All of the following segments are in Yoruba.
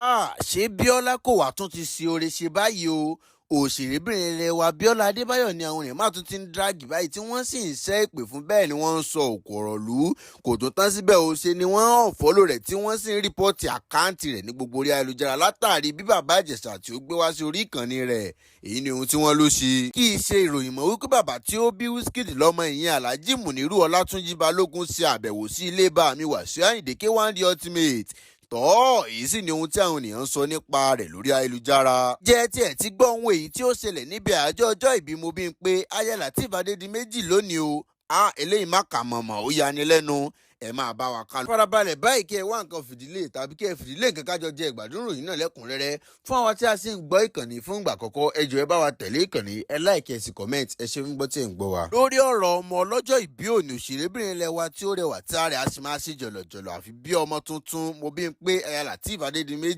Ṣé Biola kò wá tún ti ṣe oore ṣe báyìí o? Òṣèrébìnrin ilẹ̀ wa Biola Adebayo ni àwọn èèyàn máa tún ti ń dráàgì báyìí tí wọ́n sì ń ṣẹ́ ìpè fún, bẹ́ẹ̀ ni wọ́n ń sọ òkò ọ̀rọ̀ lù ú. Kò tún tán síbẹ̀ o, ṣe ni wọ́n ọ̀fọ́lò rẹ̀ tí wọ́n sì ń rìpọ́ọ̀tì àkáǹtì rẹ̀ ní gbogbo orí ayélujára látàrí bí bàbá Ìjẹ̀ṣà tí ó gbé wá sí orí ìkànnì rẹ̀. Èyí ni ohun tí wọ́n ló ṣe. Kì í ṣe ìròyìn mọ́ wípé bàbá tí ó bí Wizkid lọ́mọ ìyẹn Alhaji Muniru Ọlátúnjí Balógun ṣe àbẹ̀wò sí ilé bàámi Wasiu Ayinde K1 the ultimate. Èyí sì ni ohun tí àwọn ènìyàn ń sọ nípa rẹ̀ lórí ayélujára. Jẹ́ tiẹ̀ ti gbọ́ ohun èyí tí ó ṣẹlẹ̀ níbi àjọ ọjọ́ ìbí Mobimpe ayelujara Adebimpe lónìí o. Eléyìí má kà mọ̀mọ́ ó yani lẹ́nu. Ẹ máa bá wa kálọ. Farabalẹ̀ báyìí kí ẹ wá nǹkan fìdílé tàbí kí ẹ fìdílé nǹkan kájọ jẹ ìgbádùn ìròyìn náà lẹ́kùnrẹ́rẹ́. Fún àwọn tí a sì ń gbọ́ ìkànnì fún ìgbà àkọ́kọ́, ẹ jọ̀ọ́ ẹ bá wa tẹ̀lé ìkànnì, ẹ like, ẹ sì comment, ẹ ṣe ń gbọ́ tí ẹ ń gbọ́ wa. Lórí ọ̀rọ̀ ọmọ ọlọ́jọ́ ìbí òní, òṣèrébìnrin ilẹ̀ wa tí ó rẹwà tí a rẹ̀ á sì máa ṣe jọ̀lọ̀jọ̀lọ̀ àfi bí ọmọ tuntun Mobimpe Adebimpe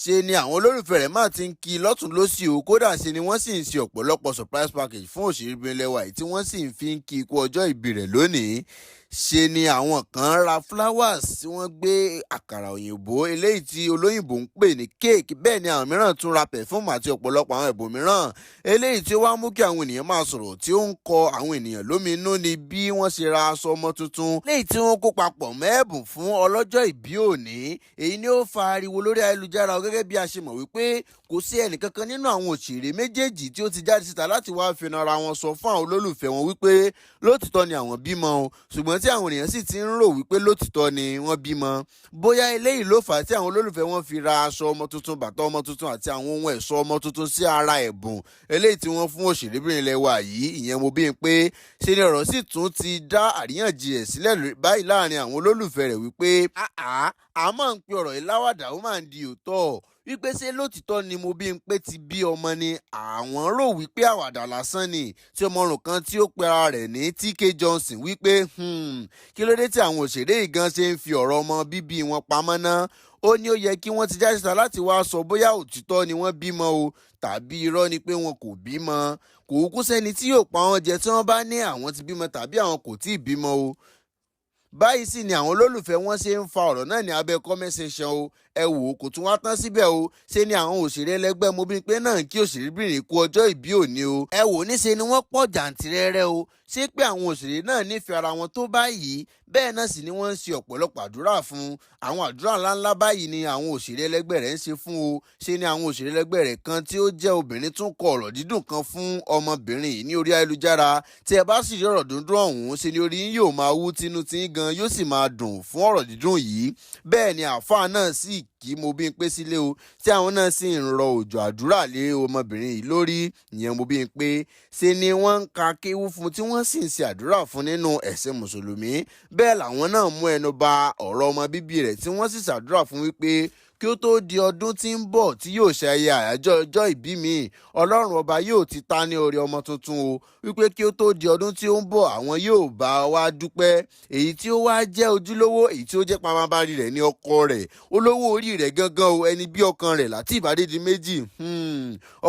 ṣe ni àwọn olólùfẹ́ rẹ̀ máa ti ń kí lọ́tún lósì o. Kódà ṣe ni wọ́n sì ń ṣe ọ̀pọ̀lọpọ̀ surprise package fún òṣèrébìnrin ilẹ̀ wa yìí tí wọ́n sì ń fi ń kí ikú ọjọ́ ìbí rẹ̀ lónìí. Ṣe ni àwọn kan ra flowers tí wọ́n gbé àkàrà òyìnbó eléyìí tí olóyìnbó ń pè ní cake, bẹ́ẹ̀ ni àwọn mìíràn tún ra perfume àti ọ̀pọ̀lọpọ̀ àwọn ẹ̀bùn mìíràn eléyìí tí ó wá mú kí àwọn ènìyàn máa sọ̀rọ̀ tí ó ń kọ àwọn ènìyàn lóminú ni bí wọ́n ṣe ra aṣọ ọmọ tuntun léyìí tí wọ́n kó papọ̀ mẹ́ẹ̀bùn fún ọlọ́jọ́ ìbí òní. Èyí ni ó fa ariwo lórí ayélujára gẹ́gẹ́ bí a ṣe mọ̀ wípé kò sí ẹnìkankan nínú àwọn òṣèré méjèèjì tí ó ti jáde síta láti wá fi ara wọn sọ fún àwọn olólùfẹ́ wọn wípé lótìtọ́ ni àwọn bímọ o, ṣùgbọ́n tí àwọn ènìyàn sì ti ń rò wípé lótìtọ́ ni wọ́n bímọ. Bóyá eléyìí ló fà á tí àwọn olólùfẹ́ wọn fi ra aṣọ ọmọ tuntun, bàtà ọmọ tuntun àti àwọn ohun ẹ̀ṣọ́ ọmọ tuntun sí ara ẹ̀bùn eléyìí tí wọ́n fún òṣèrébìnrin ilẹ̀ wa yìí, ìyẹn Mobimpe. Ṣe ni ọ̀rọ̀ sì tún ti dá àríyànjiyàn sílẹ̀ báyìí láàrin àwọn olólùfẹ́ rẹ̀ wípé a máa ń pe ọ̀rọ̀ yìí láwàdà, ó máa ń di òótọ́ wípé ṣé lótìtọ́ ni Mobimpe ti bí ọmọ ni àwọn rò wípé àwàdà lásán ni. Tí ọmọrùn kan tí ó pe ara rẹ̀ ní TK Johnson wípé kí ló dé tí àwọn òṣèré yìí gan ṣe ń fi ọ̀rọ̀ ọmọ bíbí wọn pamọ́ ná. Ó ní ó yẹ kí wọ́n ti jáde síta láti wá sọ bóyá òtítọ́ ni wọ́n bímọ o tàbí irọ́ ni pé wọn kò bímọ. Kò kúkú sẹ́ni tí yóò pa wọn jẹ tí wọ́n bá ní àwọn ti bímọ tàbí àwọn kò tíì bímọ o. Báyìí sì ni àwọn olólùfẹ́ wọn ṣe ń fa ọ̀rọ̀ náà ní abẹ́ comment section o. Ẹ wò ó, kò tún wá tán síbẹ̀ o. Ṣe ni àwọn òṣèré ẹlẹgbẹ́ Mobimpe náà kí òṣèrébìnrin kú ọjọ́ ìbí òní o. Ẹ wò ó, níṣe ni wọ́n pọ̀ jàǹtìrẹrẹ o. Ṣé pé àwọn òṣèré náà nífẹ̀ẹ́ ara wọn tó báyìí? Bẹ́ẹ̀ náà sì ni wọ́n ń ṣe ọ̀pọ̀lọpọ̀ àdúrà fún. Àwọn àdúrà ńláńlá báyìí ni àwọn òṣèré ẹlẹgbẹ́ rẹ̀ ń ṣe fún o. Ṣe ni àwọn òṣèré ẹlẹgbẹ́ rẹ̀ kan tí ó jẹ́ obìnrin tún kọ ọ̀rọ̀ dídùn kan fún ọmọbìnrin yìí ní orí ayélujára. Tí ẹ bá sì rí ọ̀rọ̀ dúndún ọ̀hún, ṣe ni orí yín yóò máa wú, tinú tí gan yóò sì máa dùn fún ọ̀rọ̀ dídùn yìí. Bẹ́ẹ̀ ni àáfàá náà sì kí Mobimpe sílé o, tí àwọn náà sì ń rọ òjò àdúrà lé ọmọbìnrin yìí lórí, ìyẹn Mobimpe. Ṣe ni wọ́n ń ka kéwú fún tí wọ́n sì ń ṣe àdúrà fún nínú ẹ̀sìn mùsùlùmí. Bẹ́ẹ̀ làwọn náà mú ẹnu ba ọ̀rọ̀ ọmọ bíbí rẹ̀ tí wọ́n sì ṣàdúrà fún wípé kí ó tó di ọdún tí ń bọ̀ tí yóò ṣe ayẹyẹ àyájọ́ ọjọ́ ìbí mi, Ọlọ́run ọba yóò ti ta ní oore ọmọ tuntun o. Wípé kí ó tó di ọdún tí ó ń bọ̀ àwọn yóò bá wa dúpẹ́. Èyí tí ó wá jẹ́ ojúlówó, èyí tí ó jẹ́ pamabari rẹ̀ ní ọkọ rẹ̀, olówó orí rẹ̀ gangan o, ẹni bí ọkàn rẹ̀ Adebimpe.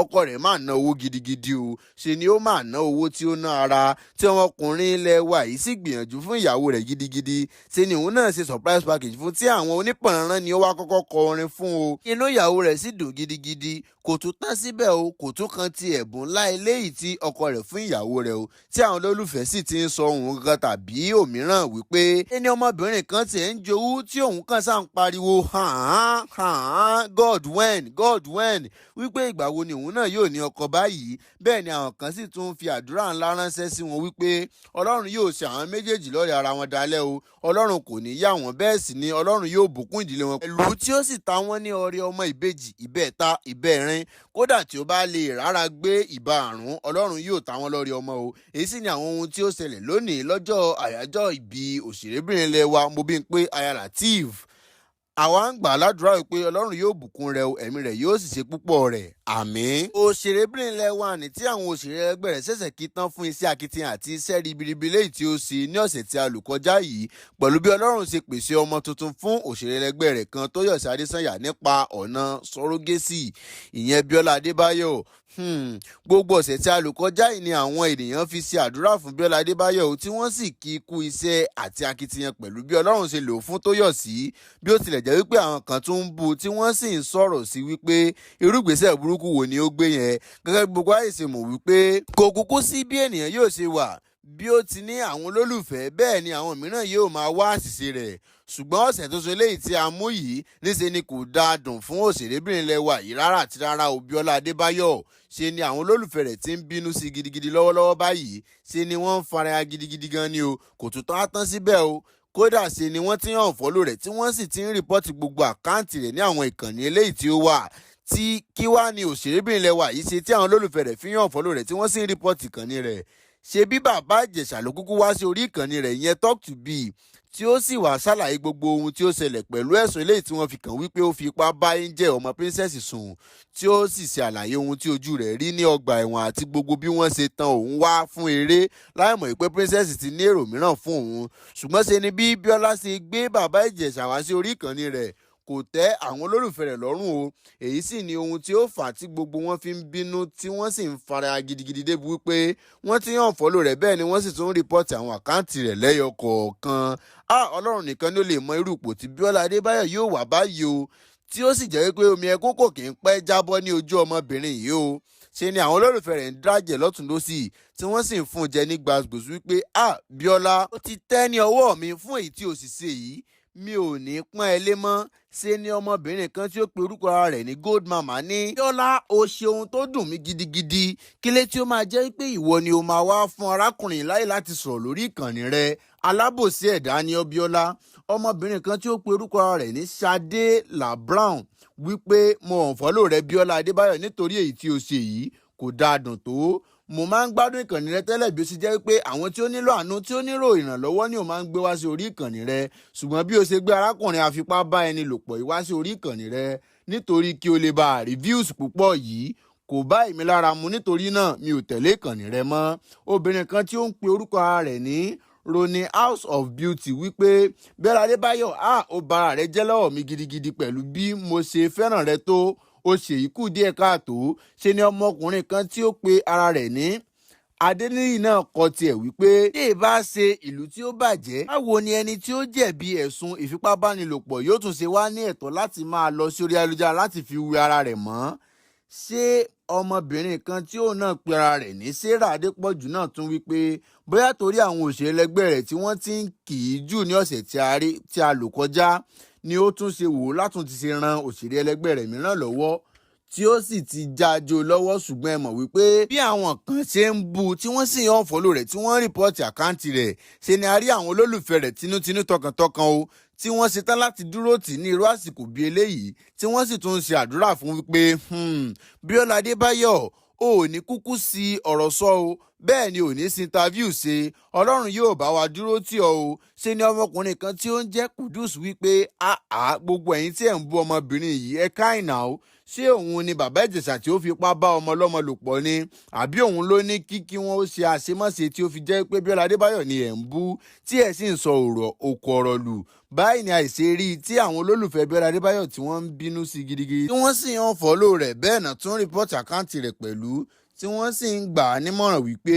Ọkọ rẹ̀ máa ná owó gidigidi o. Ṣe ni ó máa ná owó tí ó ná ara, tí ọmọkùnrin ilẹ̀ wa yìí sì gbìyànjú fún ìyàwó rẹ̀ gidigidi. Ṣe ni òun náà ṣe surprise package fún, tí àwọn onípọ̀nrán ni ó wá kọ́kọ́ kọ orin fún o. Inú ìyàwó rẹ̀ sì dùn gidigidi. Kò tún tán síbẹ̀ o, kò tún kan ti ẹ̀bùn ńlá eléyìí tí ọkọ rẹ̀ fún ìyàwó rẹ̀ o, tí àwọn olólùfẹ́ sì ti ń sọ ohun kan tàbí òmíràn wípé ẹni ọmọbìnrin kan ti ń jowú tí òun kan sáà ń pariwo God when wípé ìgbà wo ni òun náà yóò ní ọkọ báyìí. Bẹ́ẹ̀ ni àwọn kan sì tún fi àdúrà ńlá ránṣẹ́ sí wọn wípé Ọlọ́run yóò ṣe àwọn méjèèjì lọ́rẹ̀ ara wọn dalẹ̀ o. Ọlọ́run kò ní yà wọ́n, bẹ́ẹ̀ sì ni Ọlọ́run yóò bùkún ìdílé wọn pẹ̀lú tí ó sì ta wọ́n ní ọrẹ ọmọ ìbejì, ìbẹ́ta, ìbẹ́rin. Kódà tí ó bá lè rárá gbé ìbá àrùn, Ọlọ́run yóò ta wọ́n lọ́rẹ ọmọ o. Èyí sì ni àwọn ohun tí ó ṣẹlẹ̀ lónìí lọ́jọ́ àyájọ́ ìbí òṣèrébìnrin ilẹ̀ wa Mobimpe ayelujara. Àwa ń gbà ládùúrà pé Ọlọ́run yóò bùkún rẹ̀ o, ẹ̀mí rẹ̀ yóò sì ṣe púpọ̀ rẹ̀. Àmín. Òṣèrébìnrin ilẹ̀ wa ní tí àwọn òṣèré ẹgbẹ́ rẹ̀ ṣẹ̀ṣẹ̀ kí tán fún iṣẹ́ akitiyan àti iṣẹ́ ribiribi léyìí tí ó ṣe ní ọ̀sẹ̀ tí a lò kọjá yìí, pẹ̀lú bí Ọlọ́run ṣe pèsè ọmọ tuntun fún òṣèré ẹgbẹ́ rẹ̀ kan Tóyọ̀sí Adésànyà nípa ọ̀nà sọ́rógésì, ìyẹn Biola Adebayo. Gbogbo ọ̀sẹ̀ tí a lò kọjá yìí ni àwọn ènìyàn fi ṣe àdúrà fún Biola Adebayo tí wọ́n sì kí kú iṣẹ́ àti akitiyan pẹ̀lú bí Ọlọ́run ṣe lò fún Tóyọ̀sí. Bí ó tilẹ̀ jẹ́ wípé àwọn kan tún ń bú tí wọ́n sì ń sọ̀rọ̀ sí wípé irúgbésẹ̀ burúkú wo ni ó gbé yẹn, gẹ́gẹ́ bí gbogbo àìsè mọ̀ wípé kò kúkú sí bí ènìyàn yóò ṣe wà bí ó ti ní àwọn olólùfẹ́ bẹ́ẹ̀ ni àwọn mìíràn yóò máa wá àṣìṣe rẹ̀. Ṣùgbọ́n ọ̀sẹ̀ tó ṣe léyìí tí a mú yìí níṣe ni kò dáa dùn fún òṣèrébìnrin lẹ́wà yìí rárá àti rárá o. Biola Adebayo ṣe ni àwọn olólùfẹ́ rẹ̀ ti ń bínú sí gidigidi lọ́wọ́lọ́wọ́ báyìí, ṣe ni wọ́n ń faraya gidigidi gan ni o. Kò tún tán á tán síbẹ̀ o, kódà ṣe ni wọ́n ti ń unfollow rẹ̀ tí wọ́n sì ti ń rìpọ́tì gbogbo àkáǹtì rẹ̀ ní àwọn ìkànnì eléyìí tí ó wà. Tí kí wá ni òṣèrébìnrin lẹ́wà yìí ṣe tí àwọn olólùfẹ́ rẹ̀ fi ń unfollow rẹ̀ tí wọ́n sì ń rìpọ́tì ìkànnì rẹ̀? Ṣé bí bàbá Ìjẹ̀ṣà ló kúkú wá sí orí ìkànnì rẹ̀ ìyẹn Talk to Be tí ó sì wá ṣàlàyé gbogbo ohun tí ó ṣẹlẹ̀ pẹ̀lú ẹ̀sùn eléyìí tí wọ́n fi kàn wípé ó fi ipá bá Angel ọmọ princess sùn, tí ó sì ṣe àlàyé ohun tí ojú rẹ̀ rí ní ọgbà ẹ̀wọ̀n àti gbogbo bí wọ́n ṣe tan òun wá fún eré láìmọ̀ pé princess ti ní èrò mìíràn fún òun. Ṣùgbọ́n ṣe ni bí Biola ṣe gbé bàbá Ìjẹ̀ṣà wá sí orí ìkànnì rẹ̀ kò tẹ́ àwọn olólùfẹ́ rẹ̀ lọ́rùn o. Èyí sì ni ohun tí ó fà á tí gbogbo wọn fi ń bínú tí wọ́n sì ń fara gidigidi débi wípé wọ́n ti ń unfollow rẹ̀ bẹ́ẹ̀ ni wọ́n sì tún ń rìpọ́tì àwọn àkáǹtì rẹ̀ lẹ́yọ kọ̀ọ̀kan. Ọlọ́run nìkan ni ó lè mọ irú ipò tí Biola Adebayo yóò wà báyìí o, tí ó sì jẹ́ wípé omi ẹkún kò kì í pẹ́ jábọ́ ní ojú ọmọbìnrin yìí o. Ṣe ni àwọn olólùfẹ́ rẹ̀ ń drájẹ̀ lọ́tùn lósì tí wọ́n sì ń fún un jẹ ní gbàgbòsù wípé Biola, ó ti tẹ́ ní ọwọ́ mi fún èyí tí o sì ṣe yìí, mi ò ní pọ́n ẹ lé mọ́. Ṣe ni ọmọbìnrin kan tí ó pe orúkọ ara rẹ̀ ní Gold Mama ní Biola, o ṣe ohun tó dùn mí gidigidi, kílé tí ó máa jẹ́ pé ìwọ ni o máa wá fún arákùnrin láyè láti sọ̀rọ̀ lórí ìkànnì rẹ̀. Alábòsí ẹ̀dá ni ọ́ Biola. Ọmọbìnrin kan tí ó pe orúkọ ara rẹ̀ ní Ṣadé La Brown wípé mo unfollow rẹ̀ Biola Adebayo nítorí èyí tí o ṣe yìí kò dáa dùn tó. Mo máa ń gbádùn ìkànnì rẹ tẹ́lẹ̀ bí ó ṣe jẹ́ pé àwọn tí ó nílò àánú tí ó nílò ìrànlọ́wọ́ ni ó máa ń gbé wá sí orí ìkànnì rẹ, ṣùgbọ́n bí ó ṣe gbé arákùnrin afipá bá ẹni lò pọ̀ yìí wá sí orí ìkànnì rẹ nítorí kí o lè bá reviews púpọ̀ yìí kò bá èmi lára mu, nítorí náà mi ò tẹ̀lé ìkànnì rẹ mọ́. Obìnrin kan tí ó ń pe orúkọ ara rẹ̀ ní Roni House of Beauty wípé Biola Adebayo, ó bara rẹ jẹ́ lọ́wọ́ mi gidigidi pẹ̀lú bí mo ṣe fẹ́ràn rẹ tó, ó ṣe ikú díẹ̀ káàtó. Ṣe ni ọmọkùnrin kan tí ó pe ara rẹ̀ ní Adeniyi náà kọ tiẹ̀ wípé tí ì bá ṣe ìlú tí ó bàjẹ́, báwo ni ẹni tí ó jẹ̀bi ẹ̀sùn ìfipábánilòpọ̀ yóò tún ṣe wá ní ẹ̀tọ́ láti máa lọ sí orí ayélujára láti fi wé ara rẹ̀ mọ́? Ṣé ọmọbìnrin kan tí òun náà pe ara rẹ̀ ní Sarah Adépọ̀jù náà tún wípé bóyá torí àwọn òṣèré ẹlẹgbẹ́ rẹ̀ tí wọ́n ti ń kì í jù ní ọ̀sẹ̀ tí a lò kọjá ni ó tún ṣe wò látún ti ṣe ran òṣèré ẹlẹgbẹ́ rẹ̀ mìíràn lọ́wọ́ tí ó sì ti jájó lọ́wọ́. Ṣùgbọ́n ẹ mọ̀ wípé bí àwọn kan ṣe ń bú tí wọ́n sì ń unfollow rẹ̀ tí wọ́n ń rìpọ́ọ̀tì àkáǹtì rẹ̀, ṣe ni a rí àwọn olólùfẹ́ rẹ̀ tinútinú tọkàntọkàn o tí wọ́n ṣetán láti dúró tì ní irú àsìkò bíi eléyìí tí wọ́n sì tún ń ṣe àdúrà fún wípé Biola Adebayo, ò ní kúkú sí ọ̀rọ̀ sọ o, bẹ́ẹ̀ ni ò ní sí interview ṣe, Ọlọ́run yóò bá wa dúró tì ọ́ o. Ṣe ni ọmọkùnrin kan tí ó ń jẹ́ Kudus wípé gbogbo ẹ̀yin tí ẹ̀ ń bú ọmọbìnrin yìí ẹ káìnà o. Ṣé òun ni bàbá Ìjẹ̀ṣà tí ó fipá bá ọmọ ọlọ́mọ lò pọ̀ ni, àbí òun ló ní kí wọ́n ó ṣe àṣemáṣe tí ó fi jẹ́ pé Biola Adebayo ni ẹ̀ ń bú tí ẹ̀ sì ń sọ òkò ọ̀rọ̀ lù? Báyìí ni àìṣe rí tí àwọn olólùfẹ́ Biola Adebayo tí wọ́n ń bínú sí gidigidi tí wọ́n sì ń unfollow rẹ̀, bẹ́ẹ̀ náà tún rìpọ́ọ̀tì àkáǹtì rẹ̀ pẹ̀lú tí wọ́n sì ń gbà á nímọ̀ràn wípé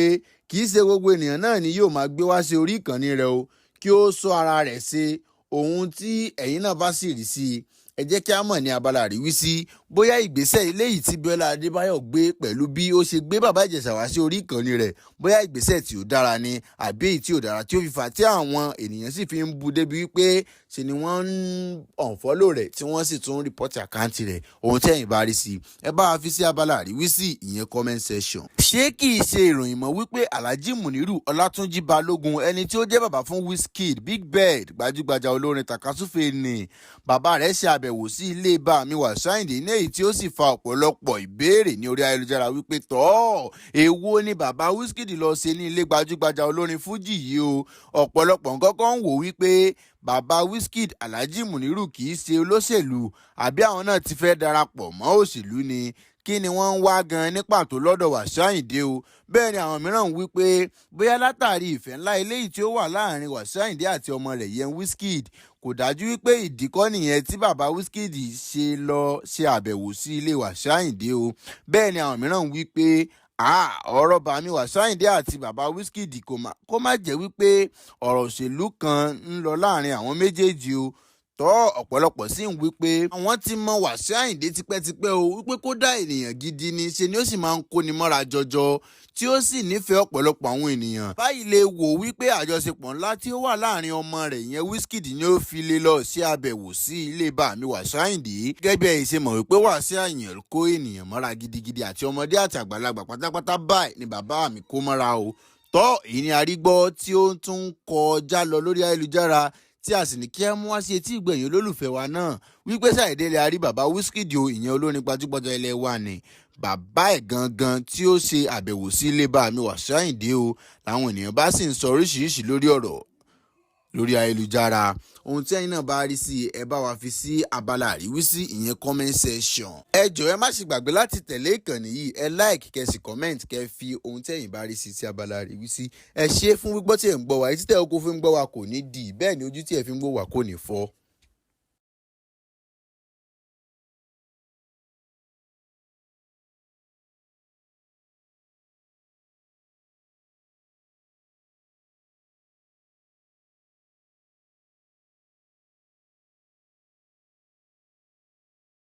kì í ṣe gbogbo ènìyàn náà ni yóò máa gbé wá sí orí ìkànnì rẹ̀ o, kí ó sọ ara rẹ̀ ṣe ohun tí ẹ̀yin náà bá sì rí sí i. Ẹ jẹ́ kí a mọ̀ ní abala àríwísí bóyá ìgbésẹ̀ eléyìí tí Biola Adebayo gbé pẹ̀lú bí ó ṣe gbé bàbá Ìjẹ̀ṣà wá sí orí ìkànnì rẹ̀, bóyá ìgbésẹ̀ tí ó dára ni àbí èyí tí ò dára tí ó fi fà tí àwọn ènìyàn sì fi ń bu débi wípé ṣe ni wọ́n ń unfollow rẹ̀ tí wọ́n sì tún rìpọ́tì àkáǹtì rẹ̀. Ohun tí ẹ̀yin bá rí sí ẹ bá wa fi sí abala àríwísí ìyẹn comment section. Ṣé kì í ṣe ìròyìn mọ́ wípé Alhaji Muniru Ọlátúnjí Balógun, ẹni tí ó jẹ́ bàbá fún Wizkid, Big Bird, gbajúgbajà olórin takasúfèé ni bàbá rẹ̀ ṣe àbẹ̀wò sí ilé bàmí Wasiu Ayinde ní èyí tí ó sì fa ọ̀pọ̀lọpọ̀ ìbéèrè ní orí ayélujára wípé èwo ni bàbá Wizkid lọ ṣe ní ilé gbajúgbajà olórin Fuji yìí o. Ọ̀pọ̀lọpọ̀ nǹkan kan ń wò wípé bàbá Wizkid Alhaji Muniru kì í ṣe olóṣèlú àbí àwọn náà ti fẹ́ darapọ̀ mọ́ òṣèlú ni, kí ni wọ́n ń wá gan ní pàtó lọ́dọ̀ Wasiu Ayinde o. Bẹ́ẹ̀ ni àwọn mìíràn ń wí pé bóyá látàrí ìfẹ́ ńlá eléyìí tí ó wà láàrin Wasiu Ayinde àti ọmọ rẹ̀ yẹn Wizkid, kò dájú wípé ìdíkọ́ nìyẹn tí bàbá Wizkid ṣe lọ ṣe àbẹ̀wò sí ilé Wasiu Ayinde o. Bẹ́ẹ̀ ni àwọn mìíràn ń wí pé ọ̀rọ̀ bàmí Wasiu Ayinde àti bàbá Wizkid kó má jẹ́ wípé ọ̀rọ̀ òṣèlú kan ń lọ láàrin àwọn méjèèjì o, tọ́ ọ̀pọ̀lọpọ̀ sì ń wí pé àwọn ti mọ Wasiu Ayinde tipẹ́tipẹ́ o wípé kódà ènìyàn gidi ni ṣe ni ó sì máa ń kóni mọ́ra jọjọ tí ó sì nífẹ̀ẹ́ ọ̀pọ̀lọpọ̀ àwọn ènìyàn. báyìí lè wò wípé àjọṣepọ̀ ńlá tí ó wà láàrin ọmọ rẹ̀ ìyẹn Wizkid ni ó fi lé lọ sí àbẹ̀wò sí ilé bàmí Wasiu Ayinde. gẹ́gẹ́ bí ẹ̀yin ṣe mọ̀ wípé Wasiu Ayinde kó ènìyàn mọ́ra gidigidi àti ọmọdé àti àgbàlagbà pátápátá báyìí ni bàbá mi kó mọ́ra o. tọ́ èyí ni arígbọ́ tí ó tún kọjá lọ lórí ayélujára tí a sì ní kí ẹ mú wá sí etí ìgbẹ̀yìn olólùfẹ́ wa náà wípé ṣàìdé lè rí bàbá Wizkid o ìyẹn olórin gbajúgbajà ilẹ̀ wa ni bàbá ẹ̀ gangan tí ó ṣe àbẹ̀wò sí ilé bàmí Wasiu Ayinde o làwọn ènìyàn bá sì ń sọ oríṣiríṣi lórí ọ̀rọ̀ lórí ayélujára. ohun tí ẹ̀yin náà bá rí sí ẹ bá wa fi sí abala àríwísí ìyẹn comment section. ẹ jọ̀ọ́ ẹ má ṣe gbàgbé láti tẹ̀lé ìkànnì yìí ẹ like kẹ́ sì comment kẹ́ fi ohun tí ẹ̀yin bá rí sí abala àríwísí. ẹ ṣé fún gbígbọ́ tí ẹ̀ ń gbọ́ wa etí tẹ́ oko fi ń gbọ́ wa kò ní di bẹ́ẹ̀ ni ojú tí ẹ̀ fi ń gbọ́ wa kò ní fọ́.